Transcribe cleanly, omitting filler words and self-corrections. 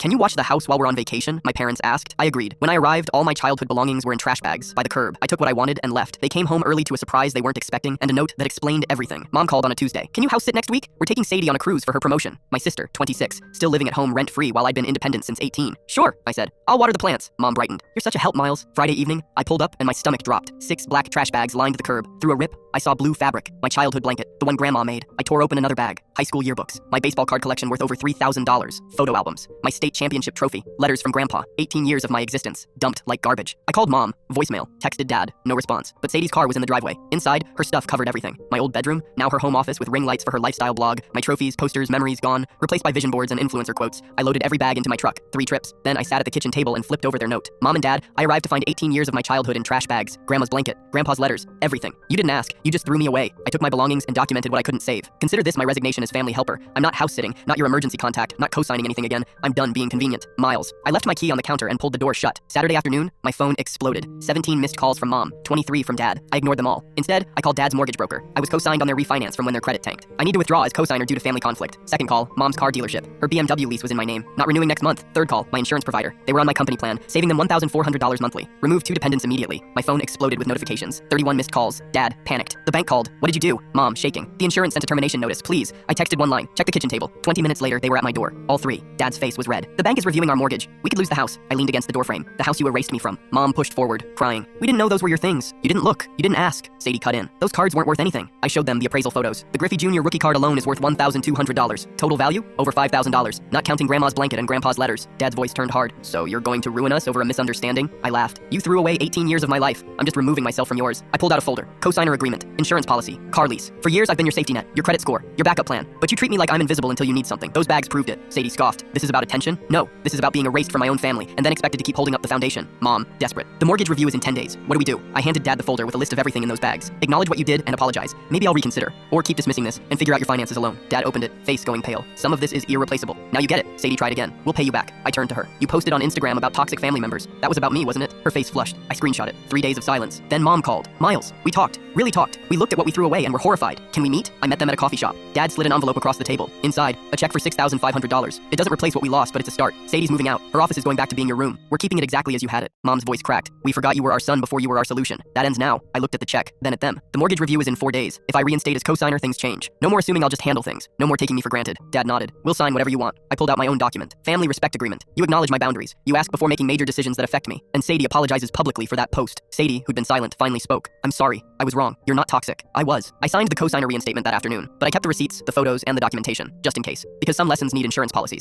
"Can you watch the house while we're on vacation?" my parents asked. I agreed. When I arrived, all my childhood belongings were in trash bags by the curb. I took what I wanted and left. They came home early to a surprise they weren't expecting and a note that explained everything. Mom called on a Tuesday. "Can you house sit next week? We're taking Sadie on a cruise for her promotion." My sister, 26, still living at home rent-free while I'd been independent since 18. "Sure," I said. "I'll water the plants." Mom brightened. "You're such a help, Miles." Friday evening, I pulled up and my stomach dropped. 6 black trash bags lined the curb. Through a rip, I saw blue fabric, my childhood blanket, the one Grandma made. I tore open another bag. High school yearbooks, my baseball card collection worth over $3,000, photo albums, my state championship trophy, letters from Grandpa, 18 years of my existence, dumped like garbage. I called Mom, voicemail, texted Dad, no response. But Sadie's car was in the driveway. Inside, her stuff covered everything. My old bedroom, now her home office with ring lights for her lifestyle blog, my trophies, posters, memories gone, replaced by vision boards and influencer quotes. I loaded every bag into my truck, 3 trips. Then I sat at the kitchen table and flipped over their note. "Mom and Dad, I arrived to find 18 years of my childhood in trash bags, Grandma's blanket, Grandpa's letters, everything. You didn't ask, you just threw me away. I took my belongings and documented what I couldn't save. Consider this my resignation as family helper. I'm not house sitting, not your emergency contact, not co-signing anything again. I'm done being convenient. Miles." I left my key on the counter and pulled the door shut. Saturday afternoon, my phone exploded. 17 missed calls from Mom, 23 from Dad. I ignored them all. Instead, I called Dad's mortgage broker. I was co-signed on their refinance from when their credit tanked. I need to withdraw as co-signer due to family conflict. Second call, Mom's car dealership. Her BMW lease was in my name. Not renewing next month. Third call, my insurance provider. They were on my company plan, saving them $1,400 monthly. Remove 2 dependents immediately. My phone exploded with notifications. 31 missed calls. Dad panicked. The bank called. "What did you do?" Mom shaking. "The insurance sent a termination notice, please." I texted one line. "Check the kitchen table." 20 minutes later, they were at my door. All 3. Dad's face was red. "The bank is reviewing our mortgage. We could lose the house." I leaned against the doorframe. "The house you erased me from." Mom pushed forward, crying. "We didn't know those were your things. You didn't look. You didn't ask." Sadie cut in. "Those cards weren't worth anything." I showed them the appraisal photos. "The Griffey Jr. rookie card alone is worth $1,200. Total value? Over $5,000. Not counting Grandma's blanket and Grandpa's letters." Dad's voice turned hard. "So you're going to ruin us over a misunderstanding?" I laughed. "You threw away 18 years of my life. I'm just removing myself from yours." I pulled out a folder. Co-signer agreement, insurance policy, car lease. "For years I've been your safety net, your credit score, your backup plan. But you treat me like I'm invisible until you need something. Those bags proved it." Sadie scoffed. "This is about attention? No, this is about being erased from my own family and then expected to keep holding up the foundation." Mom, desperate. "The mortgage review is in 10 days. What do we do?" I handed Dad the folder with a list of everything in those bags. "Acknowledge what you did and apologize. Maybe I'll reconsider. Or keep dismissing this and figure out your finances alone." Dad opened it, face going pale. "Some of this is irreplaceable. Now you get it." Sadie tried again. "We'll pay you back." I turned to her. "You posted on Instagram about toxic family members. That was about me, wasn't it?" Her face flushed. I screenshot it. 3 days of silence. Then Mom called. "Miles, we talked. Really talked. We looked at what we threw away and were horrified. Can we meet?" I met them at a coffee shop. Dad slid an envelope across the table. Inside, a check for $6,500. "It doesn't replace what we lost, but it's a start. Sadie's moving out. Her office is going back to being your room. We're keeping it exactly as you had it." Mom's voice cracked. "We forgot you were our son before you were our solution. That ends now." I looked at the check, then at them. "The mortgage review is in 4 days. If I reinstate as co-signer, things change. No more assuming I'll just handle things. No more taking me for granted." Dad nodded. "We'll sign whatever you want." I pulled out my own document. Family respect agreement. "You acknowledge my boundaries. You ask before making major decisions that affect me." And Sadie apologizes publicly for that post. Sadie, who'd been silent, finally spoke. "I'm sorry. I was wrong. You're not toxic." I was. I signed the co-signer reinstatement that afternoon, but I kept the receipts, the photos, and the documentation, just in case. Because some lessons need insurance policies.